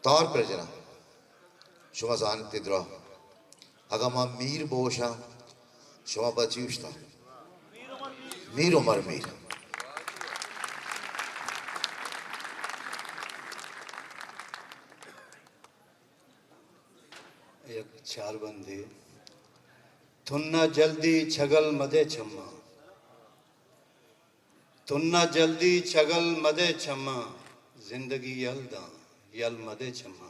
طور پر جنا شما زانت درا اگا ما میر بوشا شما بچیوشتا میر عمر میر ایک چار بندی تھننا جلدی چھگل مدے چھما تھننا جلدی چھگل مدے چھما زندگی یلداں یل مدے چھما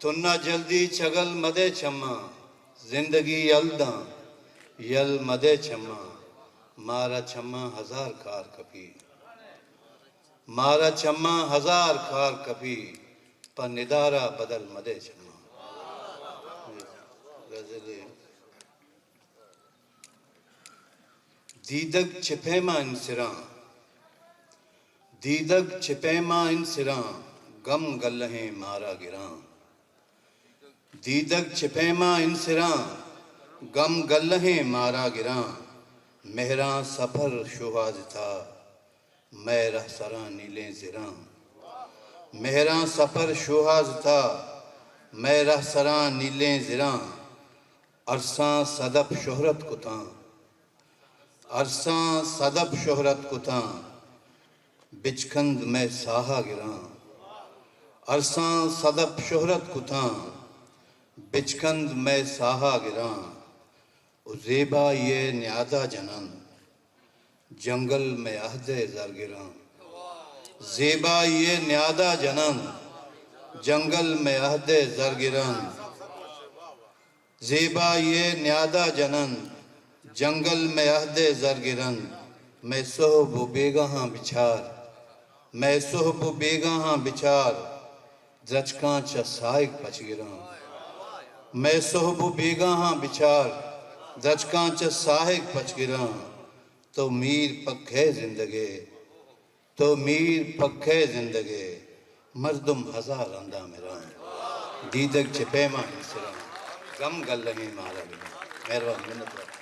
تھننا جلدی چھگل مدے چھما زندگی یلداں یل مدے چھما مارا چھما ہزار کار کپی مارا چھما ہزار کار کپی پر ندارہ بدل مدے چھما دیدگ چھپیما انسراں دیدگ چھپیما انسراں غم گلہیں مارا گراں دیدگ چھپیما انسراں غم گلہیں مارا گراں مہراں سفر شوہاز تھا میں رہ سراں نیلیں زراں مہراں سفر شوہاز تھا میں رہ سراں نیلیں زراں عرصاں صدب شہرت کتاں عرصاں صدب شہرت کتاں بچکند میں ساہا گراں عرصاں صدب شہرت کتاں بچکند میں ساہا گراں او زیبا یہ نیادہ جنن جنگل میں عہد زر گراں زیبا یہ نیادہ جنن جنگل میں عہد زر گراں زیبا یہ نیادہ جنن جنگل میں عہد زر گرن میں صحب و بیگاہاں بچھار میں صحب و بیگاہاں بچھار درچکاں چا سائق پچ گراں میں صحب و بیگاہاں بچھار درچکاں چا سائق پچ گراں تو میر پکھے زندگے تو میر پکھے زندگے مردم ہزار اندہ میراں دیدگ چھپیما انسراں غم گلہیں مارا گراں مہربان منت